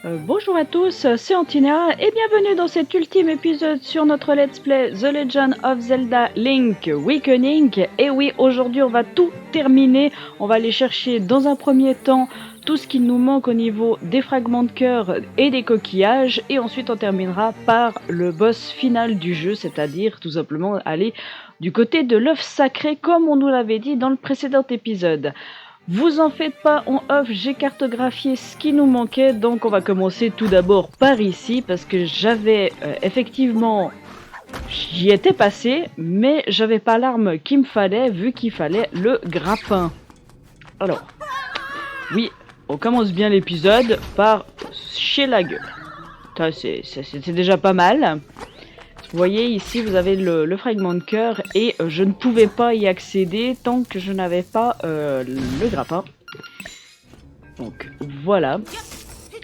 Bonjour à tous, c'est Antina et bienvenue dans cet ultime épisode sur notre Let's Play The Legend of Zelda Link Awakening. Et oui, aujourd'hui on va tout terminer, on va aller chercher dans un premier temps tout ce qu'il nous manque au niveau des fragments de cœur et des coquillages, et ensuite on terminera par le boss final du jeu, c'est-à-dire tout simplement aller du côté de l'œuf sacré comme on nous l'avait dit dans le précédent épisode. Vous en faites pas, en off, j'ai cartographié ce qui nous manquait, donc on va commencer tout d'abord par ici, parce que j'avais effectivement, j'y étais passé, mais j'avais pas l'arme qu'il me fallait, vu qu'il fallait le grappin. Alors, oui, on commence bien l'épisode par chier la gueule. C'est déjà pas mal. Vous voyez ici vous avez le fragment de cœur et je ne pouvais pas y accéder tant que je n'avais pas le grappin. Donc voilà,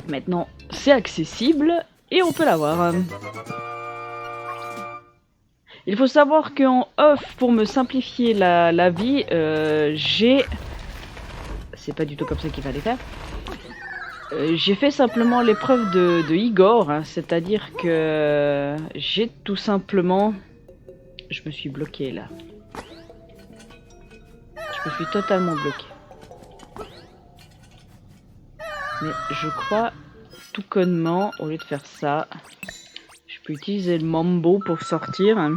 maintenant c'est accessible et on peut l'avoir. Il faut savoir qu'en off, pour me simplifier la vie, j'ai... C'est pas du tout comme ça qu'il fallait faire. J'ai fait simplement l'épreuve de Igor, hein, c'est-à-dire que j'ai tout simplement... Je me suis bloqué là. Je me suis totalement bloqué. Mais je crois tout connement, au lieu de faire ça, je peux utiliser le mambo pour sortir. Ouais,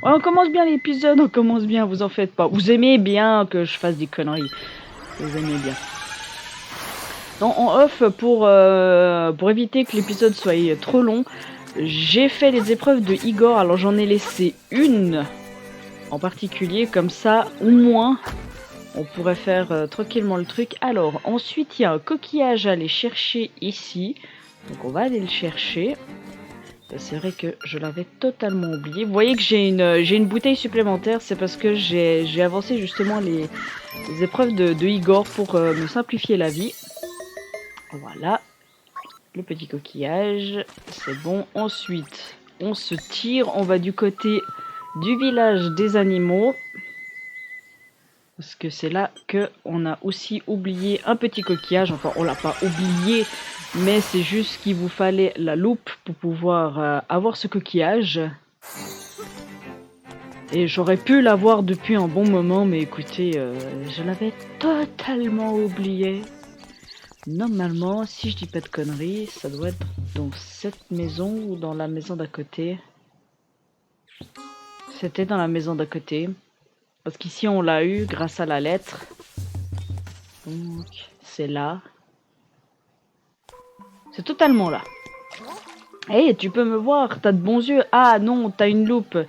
on commence bien l'épisode, on commence bien, vous en faites pas. Vous aimez bien que je fasse des conneries. Vous aimez bien. Donc en off, pour éviter que l'épisode soit trop long, j'ai fait les épreuves de Igor. Alors j'en ai laissé une en particulier, comme ça au moins on pourrait faire tranquillement le truc. Alors ensuite il y a un coquillage à aller chercher ici, donc on va aller le chercher. C'est vrai que je l'avais totalement oublié. Vous voyez que j'ai une bouteille supplémentaire, c'est parce que j'ai avancé justement les épreuves de Igor pour me simplifier la vie. Voilà, le petit coquillage, c'est bon. Ensuite, on se tire, on va du côté du village des animaux. Parce que c'est là qu'on a aussi oublié un petit coquillage. Enfin, on l'a pas oublié, mais c'est juste qu'il vous fallait la loupe pour pouvoir avoir ce coquillage. Et j'aurais pu l'avoir depuis un bon moment, mais écoutez, je l'avais totalement oublié. Normalement, si je dis pas de conneries, ça doit être dans cette maison ou dans la maison d'à côté. C'était dans la maison d'à côté. Parce qu'ici on l'a eu grâce à la lettre. Donc c'est là. C'est totalement là. Hey, tu peux me voir, t'as de bons yeux. Ah non, t'as une loupe.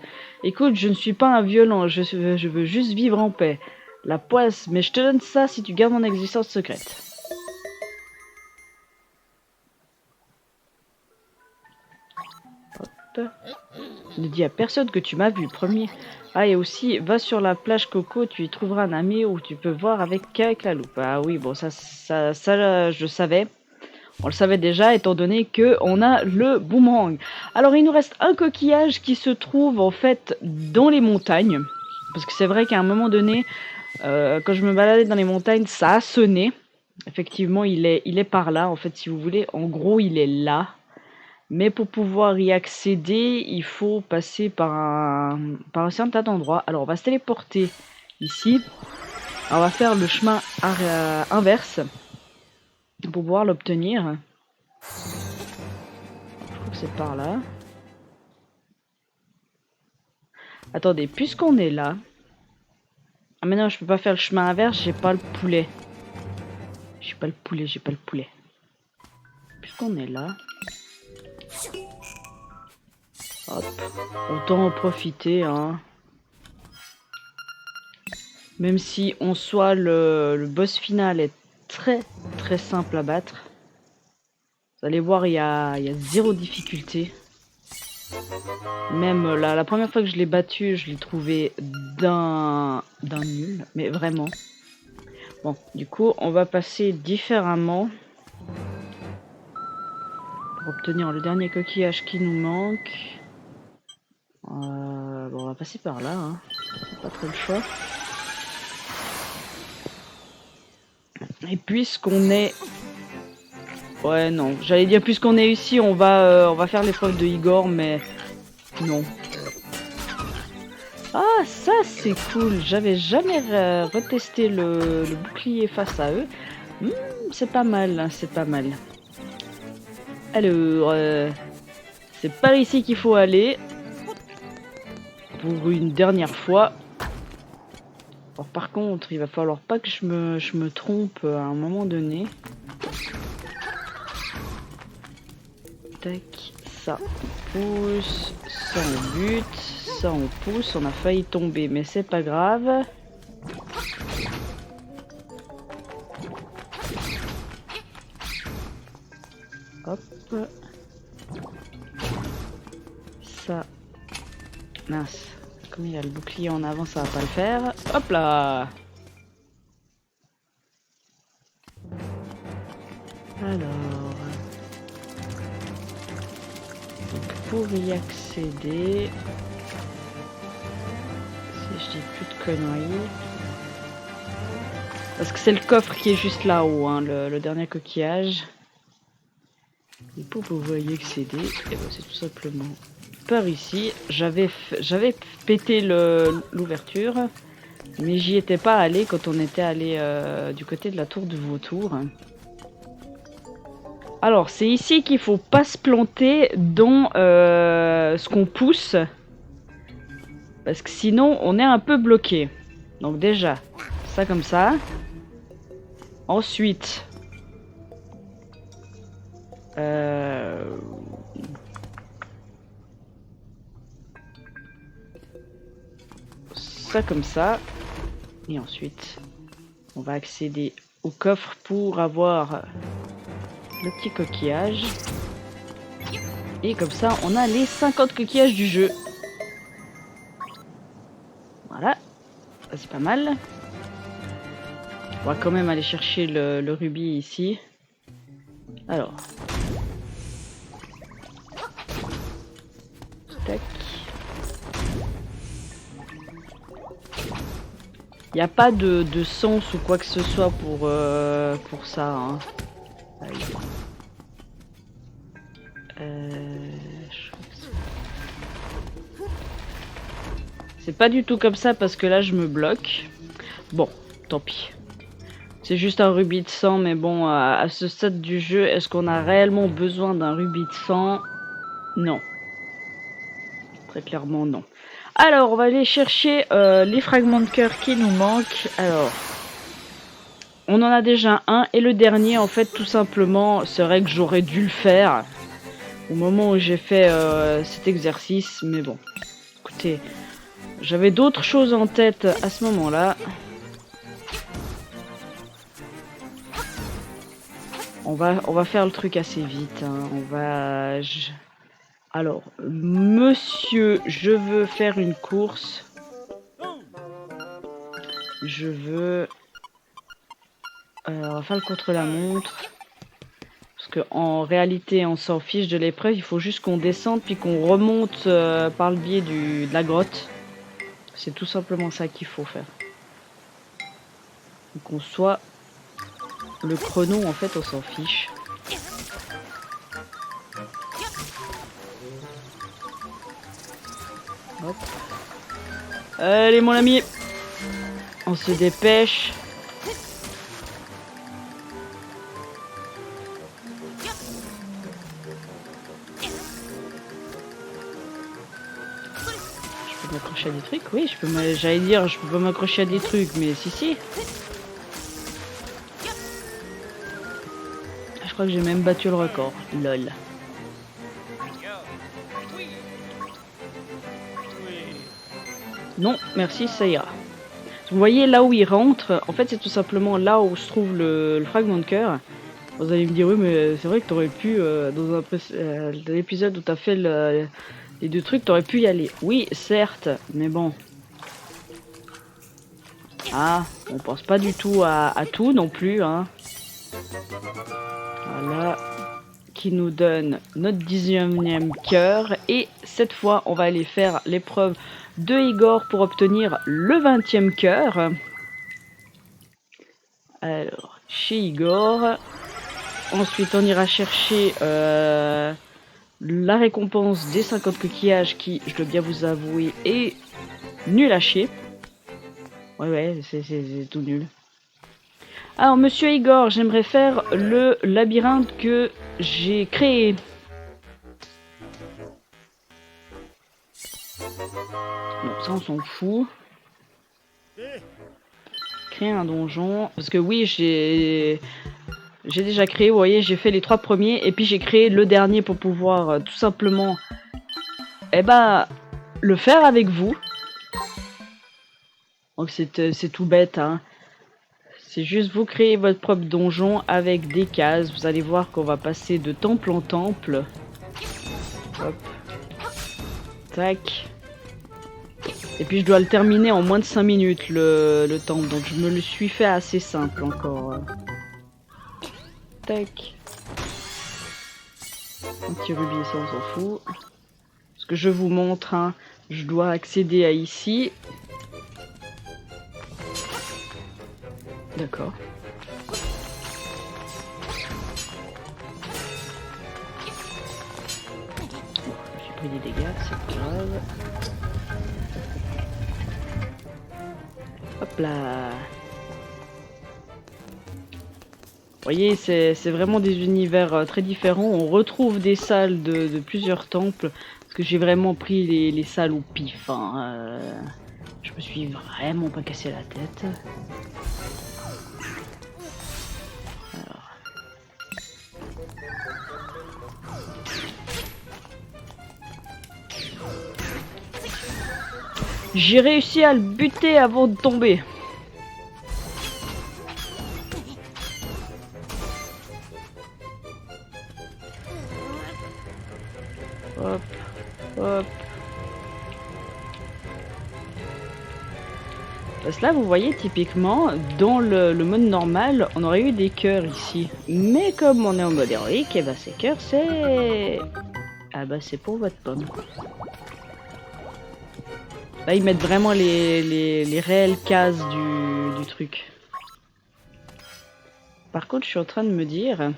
Écoute, je ne suis pas un violent, je veux juste vivre en paix. La poisse, mais je te donne ça si tu gardes mon existence secrète. Ne dis à personne que tu m'as vu, premier. Ah, et aussi, va sur la plage Coco, tu y trouveras un ami où tu peux voir avec la loupe. Ah oui, bon, ça je savais. On le savait déjà, étant donné que on a le boomerang. Alors, il nous reste un coquillage qui se trouve, en fait, dans les montagnes. Parce que c'est vrai qu'à un moment donné, quand je me baladais dans les montagnes, ça a sonné. Effectivement, il est par là, en fait, si vous voulez. En gros, il est là. Mais pour pouvoir y accéder, il faut passer par un certain endroit. Alors on va se téléporter ici. Alors, on va faire le chemin inverse pour pouvoir l'obtenir. Je crois que c'est par là. Attendez, puisqu'on est là... Ah mais non, je peux pas faire le chemin inverse, j'ai pas le poulet. J'ai pas le poulet. Puisqu'on est là... Hop, autant en profiter, hein. Même si en soi le boss final est très très simple à battre. Vous allez voir, il y a zéro difficulté. Même la première fois que je l'ai battu, je l'ai trouvé d'un nul, mais vraiment. Bon, du coup, on va passer différemment pour obtenir le dernier coquillage qui nous manque. Bon, on va passer par là, hein. Pas trop le choix. Et puisqu'on est Ouais, non. J'allais dire, puisqu'on est ici, on va faire l'épreuve de Igor, mais non. Ah, ça c'est cool. J'avais jamais retesté le bouclier face à eux. C'est pas mal, hein, c'est pas mal. Alors, c'est par ici qu'il faut aller. Pour une dernière fois. Alors, par contre, il va falloir pas que je me trompe à un moment donné. Tac, ça on pousse, ça on bute, ça on pousse. On a failli tomber, mais c'est pas grave. Hop. Ça. Mince. Comme il a le bouclier en avant, ça va pas le faire. Hop là. Alors. Donc pour y accéder. Si je dis plus de conneries. Parce que c'est le coffre qui est juste là-haut, hein, le dernier coquillage. Et pour pouvoir y accéder, et ben c'est tout simplement par ici. J'avais pété l'ouverture, mais j'y étais pas allé quand on était allé du côté de la tour du vautour. Alors c'est ici qu'il faut pas se planter dans ce qu'on pousse, parce que sinon on est un peu bloqué. Donc déjà ça comme ça. Ensuite ça comme ça. Et ensuite, on va accéder au coffre pour avoir le petit coquillage. Et comme ça, on a les 50 coquillages du jeu. Voilà, ça c'est pas mal. On va quand même aller chercher le rubis ici. Alors. Tac. Il n'y a pas de sens ou quoi que ce soit pour ça. Hein. C'est pas du tout comme ça parce que là je me bloque. Bon, tant pis. C'est juste un rubis de sang, mais bon, à ce stade du jeu, est-ce qu'on a réellement besoin d'un rubis de sang? Non. Très clairement, non. Alors, on va aller chercher les fragments de cœur qui nous manquent. Alors, on en a déjà un, et le dernier, en fait, tout simplement, serait que j'aurais dû le faire au moment où j'ai fait cet exercice, mais bon. Écoutez, j'avais d'autres choses en tête à ce moment-là. On va faire le truc assez vite. Hein. Alors, monsieur, je veux faire une course. Je veux... on va faire le contre-la-montre. Parce qu'en réalité, on s'en fiche de l'épreuve. Il faut juste qu'on descende puis qu'on remonte par le biais de la grotte. C'est tout simplement ça qu'il faut faire. Donc on soit... Le chrono, en fait, on s'en fiche. Hop. Allez, mon ami. On se dépêche. Je peux m'accrocher à des trucs? Oui, j'allais dire, je peux pas m'accrocher à des trucs, mais si. Je crois que j'ai même battu le record. Lol. Non, merci, ça ira. Vous voyez là où il rentre, en fait c'est tout simplement là où se trouve le fragment de cœur. Vous allez me dire oui mais c'est vrai que t'aurais pu, dans l'épisode où t'as fait les deux trucs, t'aurais pu y aller. Oui certes, mais bon. Ah, on pense pas du tout à tout non plus. Hein. Voilà. Qui nous donne notre 19e cœur. Et cette fois on va aller faire l'épreuve de Igor pour obtenir le 20e cœur. Alors, chez Igor, Ensuite, on ira chercher la récompense des 50 coquillages qui, je dois bien vous avouer, est nul à chier. Ouais, c'est tout nul. Alors, monsieur Igor, j'aimerais faire le labyrinthe que j'ai créé. Bon, ça, on s'en fout. Créer un donjon. Parce que oui, j'ai déjà créé, vous voyez, j'ai fait les 3 premiers. Et puis, j'ai créé le dernier pour pouvoir tout simplement... le faire avec vous. Donc, c'est tout bête, hein. C'est juste vous créez votre propre donjon avec des cases. Vous allez voir qu'on va passer de temple en temple. Hop. Tac. Et puis je dois le terminer en moins de 5 minutes le temple. Donc je me le suis fait assez simple encore. Tac. Un petit rubis, ça on s'en fout. Ce que je vous montre, hein, je dois accéder à ici. D'accord. J'ai pris des dégâts, c'est pas grave. Hop là. Vous voyez, c'est vraiment des univers très différents. On retrouve des salles de plusieurs temples. Parce que j'ai vraiment pris les salles au pif. Hein. Je me suis vraiment pas cassé la tête. Alors. J'ai réussi à le buter avant de tomber. Hop, hop. Parce que là, vous voyez, typiquement, dans le mode normal, on aurait eu des cœurs ici. Mais comme on est en mode héroïque, et bah ces cœurs, c'est... Ah bah c'est pour votre pomme. Là, ils mettent vraiment les réelles cases du truc. Par contre, je suis en train de me dire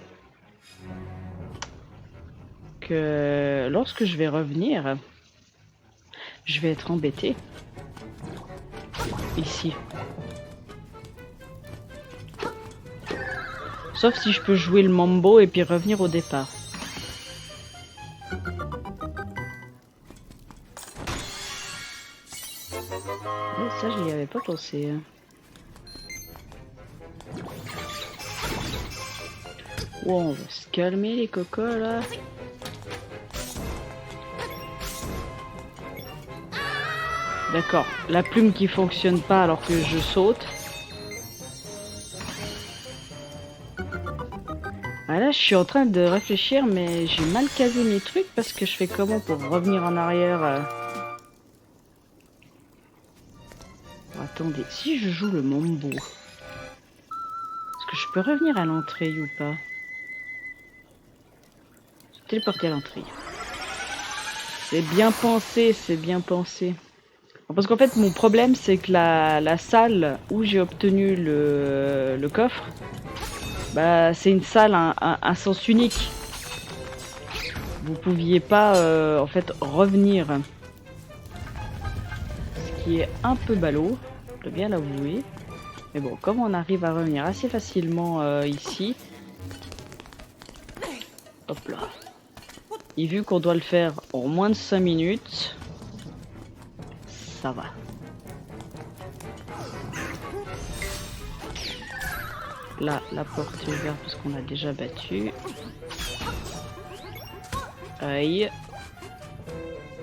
que lorsque je vais revenir, je vais être embêté. Ici. Sauf si je peux jouer le mambo et puis revenir au départ. Ouais, ça, je n'y avais pas pensé. Wow, on va se calmer les cocos là. D'accord, la plume qui fonctionne pas alors que je saute. Ah là, je suis en train de réfléchir, mais j'ai mal casé mes trucs parce que je fais comment pour revenir en arrière Attendez, si je joue le mambo, est-ce que je peux revenir à l'entrée ou pas? Se téléporter à l'entrée. C'est bien pensé, c'est bien pensé. Parce qu'en fait, mon problème, c'est que la salle où j'ai obtenu le coffre, bah, c'est une salle à sens unique. Vous pouviez pas, en fait, revenir. Ce qui est un peu ballot, je dois bien l'avouer. Mais bon, comme on arrive à revenir assez facilement ici... Hop là. Et vu qu'on doit le faire en moins de 5 minutes... Ça va. Là, la porte est ouverte parce qu'on a déjà battu. Aïe.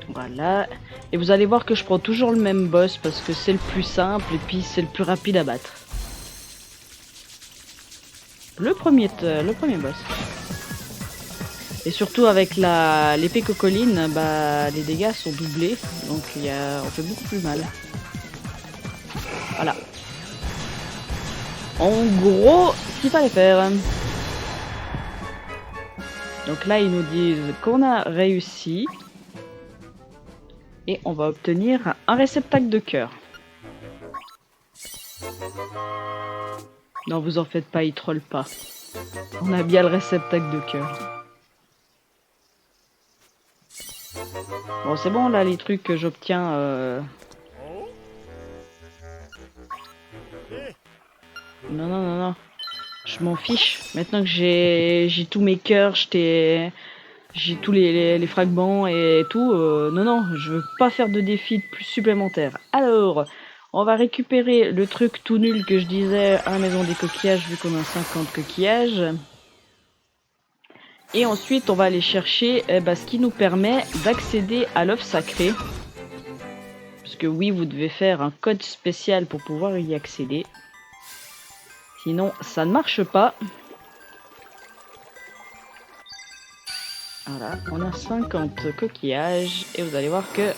Voilà. Et vous allez voir que je prends toujours le même boss parce que c'est le plus simple et puis c'est le plus rapide à battre. Le premier boss. Et surtout avec l'épée cocoline, bah les dégâts sont doublés, donc on fait beaucoup plus mal. Voilà. En gros, ce qu'il fallait faire. Donc là, ils nous disent qu'on a réussi. Et on va obtenir un réceptacle de cœur. Non, vous en faites pas, ils trollent pas. On a bien le réceptacle de cœur. Bon, c'est bon, là, les trucs que j'obtiens... Non, non, non, non. Je m'en fiche. Maintenant que j'ai tous mes cœurs, j'ai tous les fragments et tout. Non, non, je veux pas faire de défi de plus supplémentaires. Alors, on va récupérer le truc tout nul que je disais à la maison des coquillages, vu qu'on a 50 coquillages. Et ensuite, on va aller chercher ce qui nous permet d'accéder à l'œuf sacré. Parce que oui, vous devez faire un code spécial pour pouvoir y accéder. Sinon, ça ne marche pas. Voilà, on a 50 coquillages. Et vous allez voir que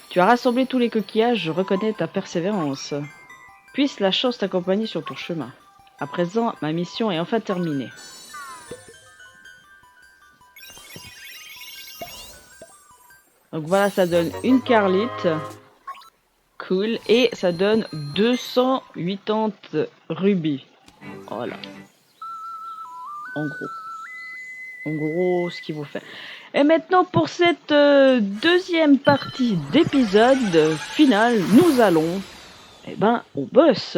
tu as rassemblé tous les coquillages, je reconnais ta persévérance. Puisse la chance t'accompagner sur ton chemin. À présent, ma mission est enfin terminée. Donc voilà, ça donne une carlite. Cool. Et ça donne 280 rubis. Voilà. En gros, ce qu'il faut faire. Et maintenant, pour cette deuxième partie d'épisode final, nous allons au boss.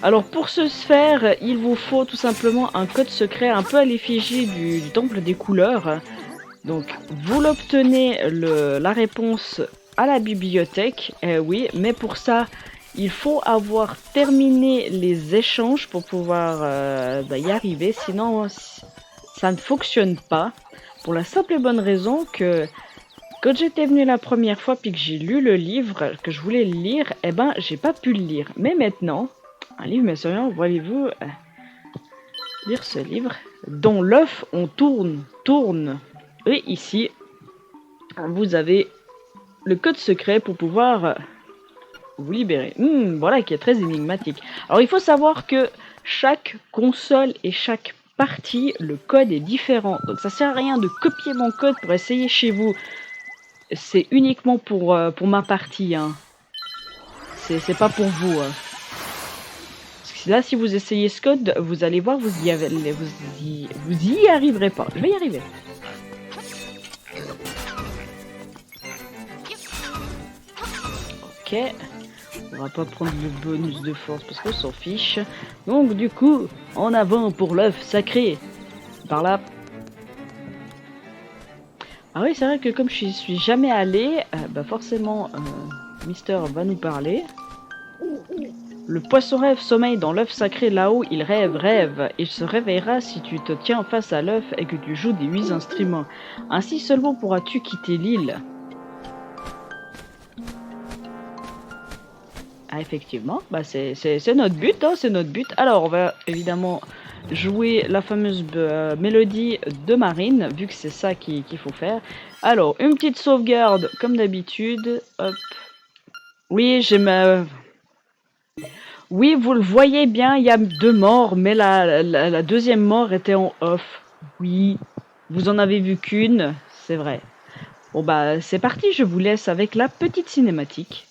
Alors, pour ce faire, il vous faut tout simplement un code secret un peu à l'effigie du temple des couleurs. Donc, vous l'obtenez la réponse à la bibliothèque, oui, mais pour ça, il faut avoir terminé les échanges pour pouvoir y arriver, sinon ça ne fonctionne pas. Pour la simple et bonne raison que quand j'étais venu la première fois puis que j'ai lu le livre que je voulais lire, j'ai pas pu le lire. Mais maintenant, un livre, mais sérieux, voyez-vous lire ce livre dont l'œuf on tourne. Et ici, vous avez le code secret pour pouvoir vous libérer. Voilà qui est très énigmatique. Alors il faut savoir que chaque console et chaque partie, le code est différent. Donc ça sert à rien de copier mon code pour essayer chez vous. C'est uniquement pour ma partie. Hein. C'est pas pour vous. Hein. Parce que là, si vous essayez ce code, vous allez voir, vous y arriverez pas. Je vais y arriver. Ok, on va pas prendre le bonus de force parce qu'on s'en fiche. Donc du coup, en avant pour l'œuf sacré. Par là. Ah oui, c'est vrai que comme je suis jamais allé, forcément, Mister va nous parler. Le poisson rêve sommeille dans l'œuf sacré là-haut, il rêve. Il se réveillera si tu te tiens face à l'œuf et que tu joues des 8 instruments. Ainsi seulement pourras-tu quitter l'île. Ah, effectivement, c'est notre but, hein, c'est notre but. Alors, on va évidemment jouer la fameuse mélodie de Marine, vu que c'est ça qu'il faut faire. Alors, une petite sauvegarde, comme d'habitude. Hop. Oui, Oui, vous le voyez bien, il y a 2 morts, mais la deuxième mort était en off. Oui, vous en avez vu qu'une, c'est vrai. Bon c'est parti, je vous laisse avec la petite cinématique.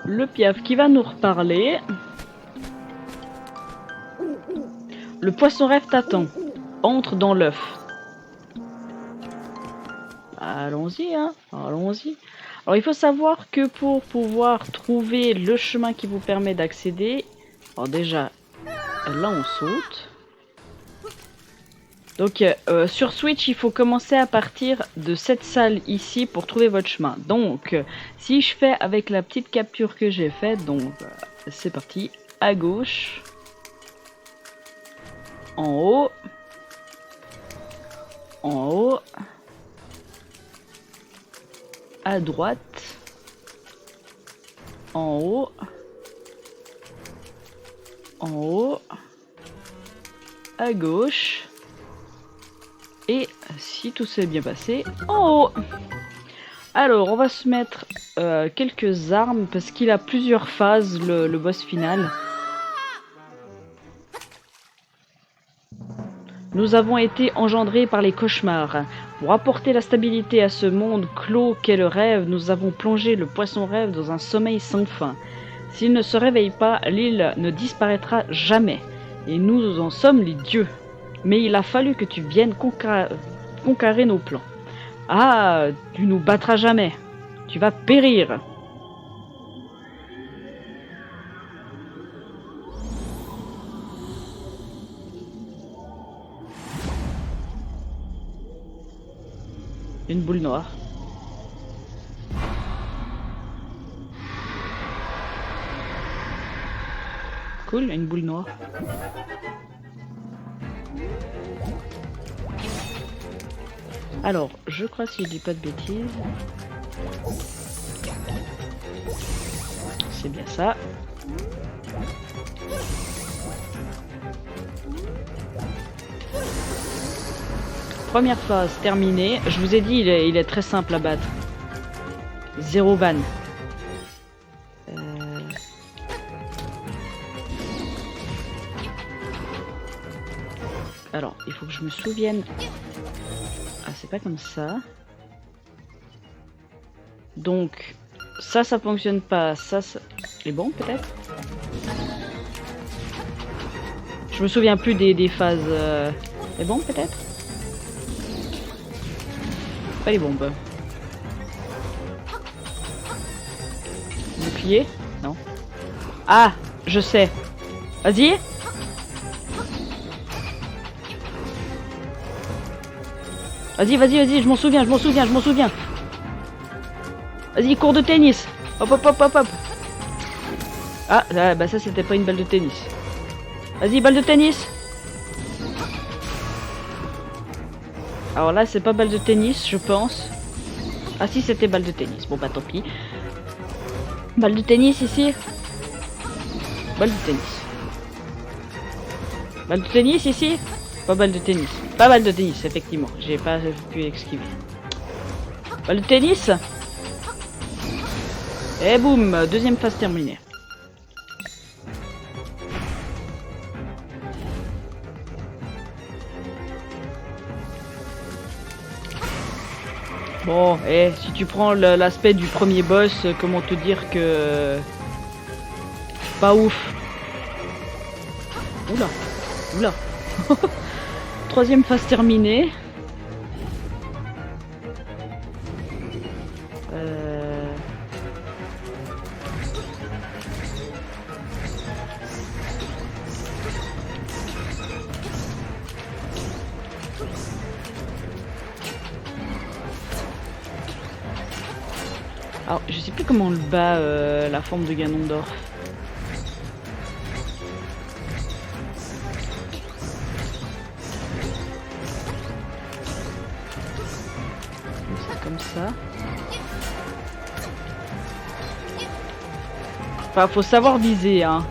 Le piaf qui va nous reparler. Le poisson rêve t'attend. Entre dans l'œuf. allons-y, hein. Allons-y. Alors, il faut savoir que pour pouvoir trouver le chemin qui vous permet d'accéder... Alors déjà, là, on saute. Donc, sur Switch, il faut commencer à partir de cette salle ici pour trouver votre chemin. Donc, si je fais avec la petite capture que j'ai faite, donc, c'est parti. À gauche. En haut. En haut. À droite. En haut. En haut. À gauche. Et si tout s'est bien passé, en haut. Alors, on va se mettre quelques armes parce qu'il a plusieurs phases, le boss final. Nous avons été engendrés par les cauchemars. Pour apporter la stabilité à ce monde clos qu'est le rêve, nous avons plongé le poisson rêve dans un sommeil sans fin. S'il ne se réveille pas, l'île ne disparaîtra jamais. Et nous en sommes les dieux. Mais il a fallu que tu viennes conquérir nos plans. Ah, tu nous battras jamais. Tu vas périr. Une boule noire. Cool, une boule noire. Alors, je crois, si je dis pas de bêtises, c'est bien ça. Première phase terminée. Je vous ai dit, il est très simple à battre. 0 ban. Alors, il faut que je me souvienne. Ah, c'est pas comme ça. Donc, ça fonctionne pas. Ça est bon, peut-être. Je me souviens plus des phases. C'est bon, peut-être. Pas les bombes. Bouclier? Non. Ah, je sais. Vas-y. Vas-y, je m'en souviens. Vas-y, cours de tennis. Hop. Ah, là, bah ça c'était pas une balle de tennis. Vas-y, balle de tennis. Alors là, c'est pas balle de tennis, je pense. Ah si, c'était balle de tennis. Bon bah tant pis. Balle de tennis ici. Balle de tennis. Balle de tennis ici. Pas balle de tennis. Pas balle de tennis, effectivement. J'ai pas pu esquiver. Balle de tennis. Et boum, deuxième phase terminée. Bon, et si tu prends l'aspect du premier boss, comment te dire que... Pas ouf. Oula. Troisième phase terminée. Alors, je sais plus comment on le bat, la forme de Ganondorf. C'est comme ça. Enfin, faut savoir viser, hein.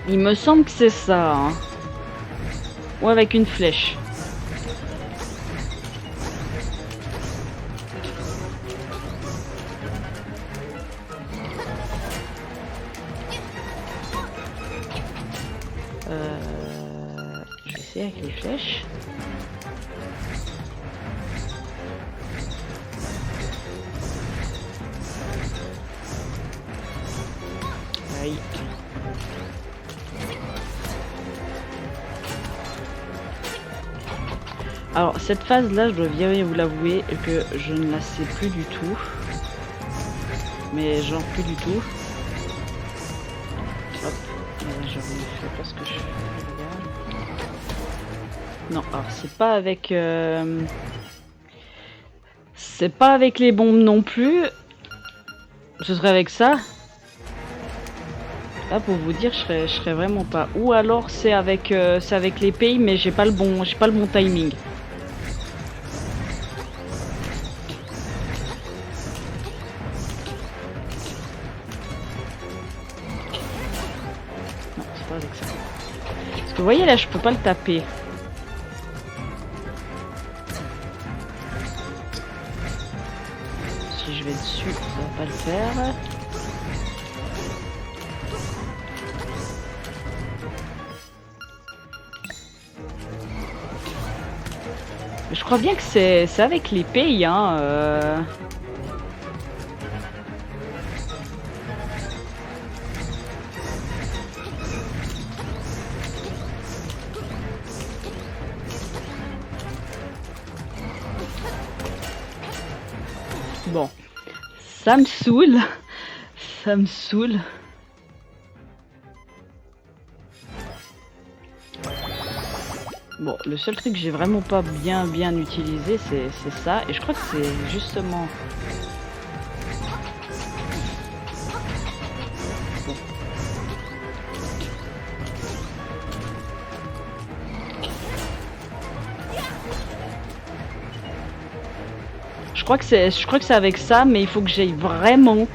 Il me semble que c'est ça, hein. Ou avec une flèche. Je vais essayer avec les flèches. Aïe. Alors cette phase là, je dois bien vous l'avouer que je ne la sais plus du tout. Mais genre plus du tout. Hop, je ne fais pas ce que je fais. Non, alors c'est pas avec... C'est pas avec les bombes non plus. Ce serait avec ça. Là pour vous dire, je serais vraiment pas. Ou alors c'est avec les pays, mais j'ai pas le bon timing. Non, c'est pas avec ça. Parce que vous voyez là, je peux pas le taper. Si je vais dessus, ça va pas le faire. Je crois bien que c'est avec les pays, hein. Bon, ça me saoule, ça me saoule. Bon, le seul truc que j'ai vraiment pas bien utilisé, c'est ça. Et je crois que c'est justement... Bon. Je crois que c'est avec ça, mais il faut que j'aille vraiment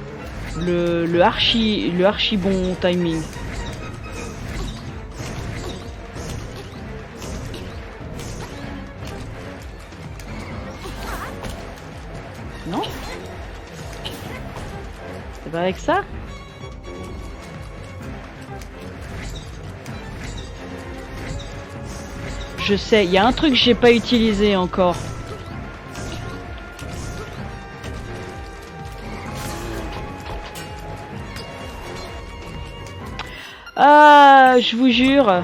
le archi bon timing. Non? C'est pas avec ça? Je sais, il y a un truc que j'ai pas utilisé encore. Ah, je vous jure.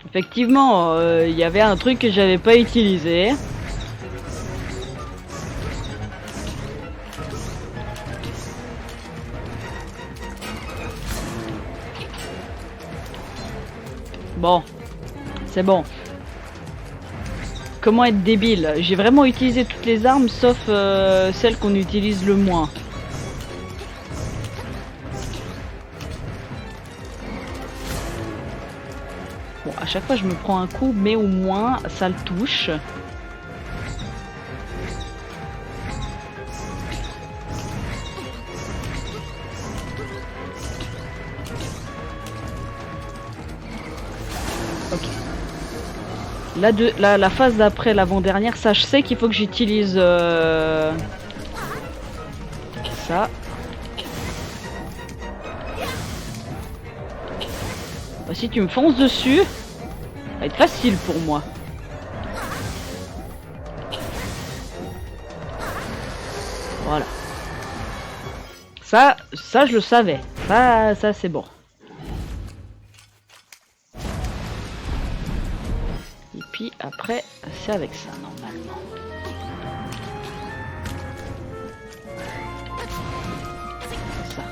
Effectivement, il y avait un truc que j'avais pas utilisé. Bon, c'est bon. Comment être débile? J'ai vraiment utilisé toutes les armes sauf celles qu'on utilise le moins. Bon, à chaque fois je me prends un coup, mais au moins ça le touche. Ok. La phase d'après, l'avant-dernière, ça je sais qu'il faut que j'utilise ça. Bah, si tu me fonces dessus, ça va être facile pour moi. Voilà. Ça je le savais. Ça c'est bon. Et puis après, c'est avec ça normalement. C'est ça.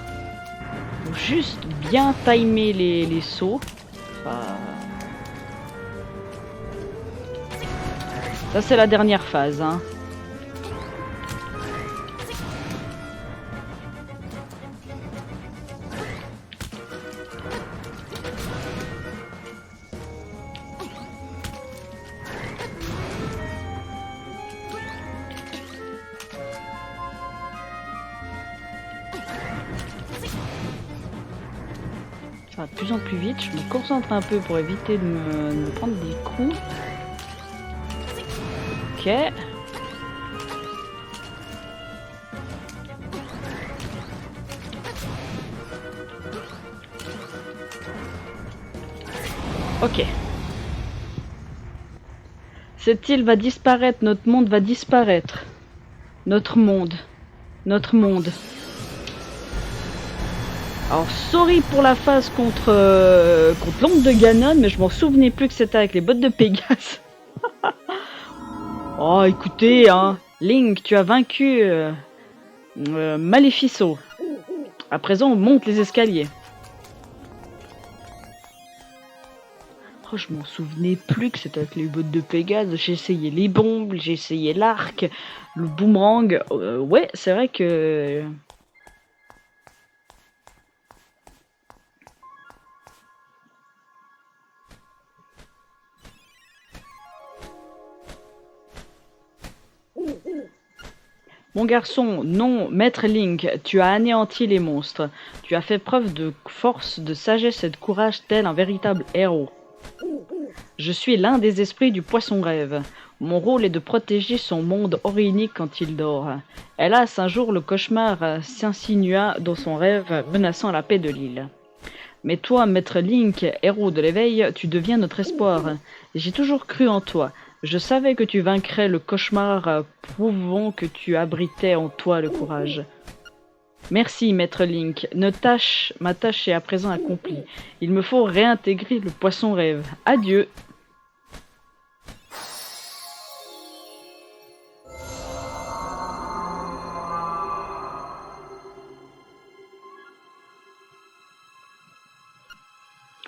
Faut juste bien timer les sauts. Enfin... Ça c'est la dernière phase, hein. Ça va de plus en plus vite, je me concentre un peu pour éviter de me prendre des coups. Ok. Ok. Cette île va disparaître, notre monde va disparaître. Notre monde. Alors, sorry pour la phase contre l'oncle de Ganon, mais je m'en souvenais plus que c'était avec les bottes de Pégase. Oh, écoutez, hein, Link, tu as vaincu Malefiso. À présent, on monte les escaliers. Oh, je m'en souvenais plus que c'était avec les bottes de Pégase. J'ai essayé les bombes, j'ai essayé l'arc, le boomerang. Ouais, c'est vrai que... Mon garçon, non, Maître Link, tu as anéanti les monstres. Tu as fait preuve de force, de sagesse et de courage tel un véritable héros. Je suis l'un des esprits du poisson-rêve. Mon rôle est de protéger son monde orionique quand il dort. Hélas, un jour, le cauchemar s'insinua dans son rêve, menaçant la paix de l'île. Mais toi, Maître Link, héros de l'éveil, tu deviens notre espoir. J'ai toujours cru en toi. Je savais que tu vaincrais le cauchemar, prouvant que tu abritais en toi le courage. Merci, Maître Link. Ma tâche est à présent accomplie. Il me faut réintégrer le poisson-rêve. Adieu.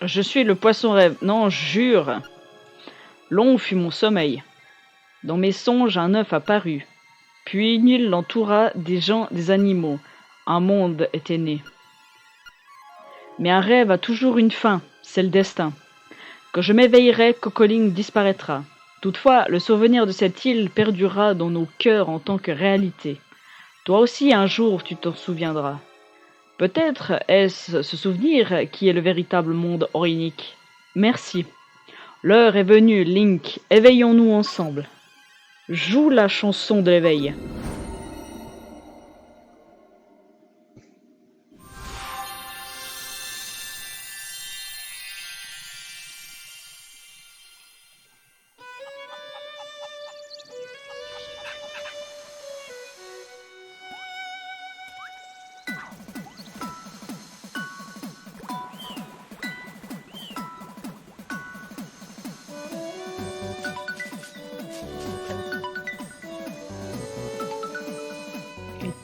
Je suis le poisson-rêve. Non, jure. Long fut mon sommeil. Dans mes songes, un œuf apparut. Puis une île l'entoura des gens, des animaux. Un monde était né. Mais un rêve a toujours une fin, c'est le destin. Quand je m'éveillerai, Cocoling disparaîtra. Toutefois, le souvenir de cette île perdurera dans nos cœurs en tant que réalité. Toi aussi, un jour, tu t'en souviendras. Peut-être est-ce ce souvenir qui est le véritable monde orionique. Merci. L'heure est venue, Link. Éveillons-nous ensemble. Joue la chanson de l'éveil.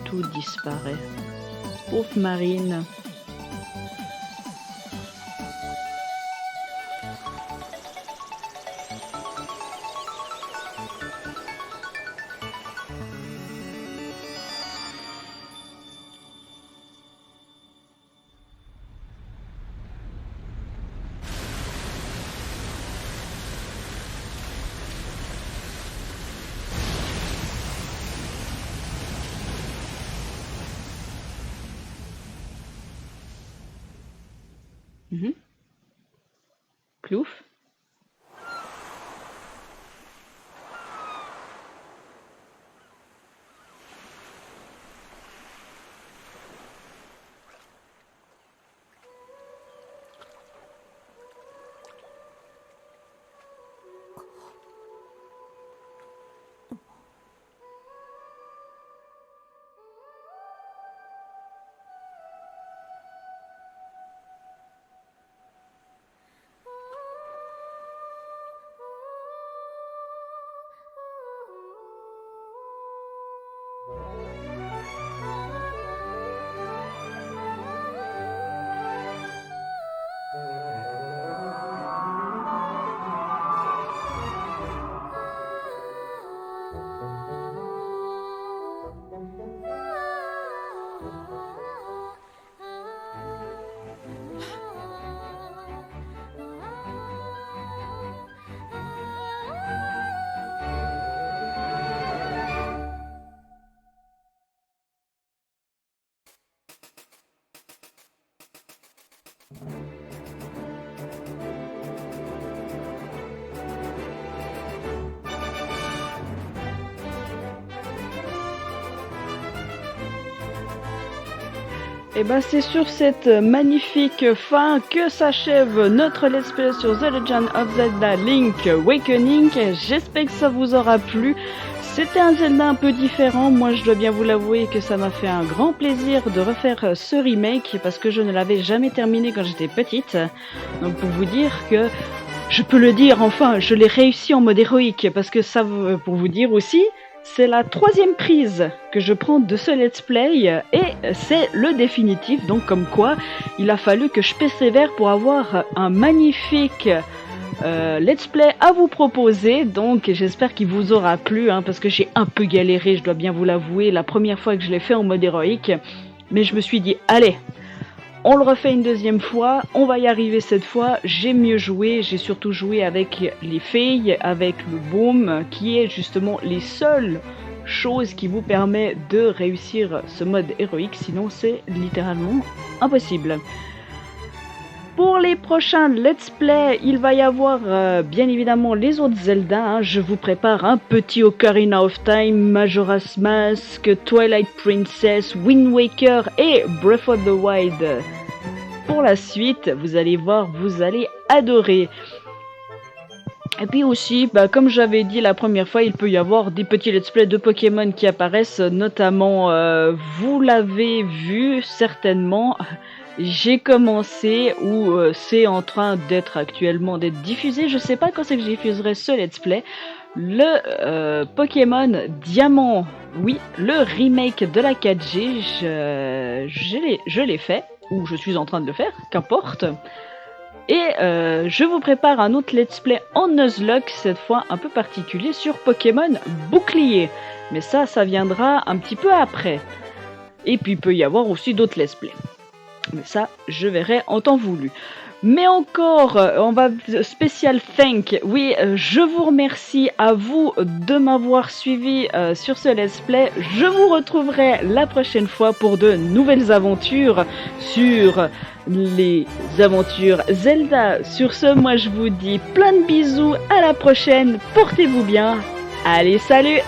Tout disparaît. Pauvre Marine. Plouf. Et bah c'est sur cette magnifique fin que s'achève notre let's play sur The Legend of Zelda Link Awakening. J'espère que ça vous aura plu. C'était un Zelda un peu différent, moi je dois bien vous l'avouer que ça m'a fait un grand plaisir de refaire ce remake parce que je ne l'avais jamais terminé quand j'étais petite. Donc pour vous dire que, je peux le dire enfin, je l'ai réussi en mode héroïque parce que ça, pour vous dire aussi, c'est la 3e prise que je prends de ce let's play et c'est le définitif, donc comme quoi il a fallu que je persévère pour avoir un magnifique let's play à vous proposer, donc j'espère qu'il vous aura plu, parce que j'ai un peu galéré, je dois bien vous l'avouer, la première fois que je l'ai fait en mode héroïque, mais je me suis dit, allez, on le refait une 2e fois, on va y arriver cette fois, j'ai mieux joué, j'ai surtout joué avec les filles, avec le boom, qui est justement les seules choses qui vous permet de réussir ce mode héroïque, sinon c'est littéralement impossible. Pour les prochains let's play, il va y avoir bien évidemment les autres Zelda. Je vous prépare un petit Ocarina of Time, Majora's Mask, Twilight Princess, Wind Waker et Breath of the Wild. Pour la suite, vous allez voir, vous allez adorer. Et puis aussi, comme j'avais dit la première fois, il peut y avoir des petits let's play de Pokémon qui apparaissent, notamment, vous l'avez vu certainement, j'ai commencé, ou c'est en train d'être actuellement d'être diffusé, je sais pas quand c'est que je diffuserai ce let's play, le Pokémon Diamant, oui, le remake de la 4G, je l'ai fait, ou je suis en train de le faire, qu'importe. Et je vous prépare un autre let's play en Nuzlocke, cette fois un peu particulier, sur Pokémon Bouclier. Mais ça viendra un petit peu après. Et puis il peut y avoir aussi d'autres let's play. Mais ça, je verrai en temps voulu. Mais encore, on va spécial thank. Oui, je vous remercie à vous de m'avoir suivi sur ce let's play. Je vous retrouverai la prochaine fois pour de nouvelles aventures sur les aventures Zelda. Sur ce, moi je vous dis plein de bisous, à la prochaine, portez-vous bien. Allez, salut!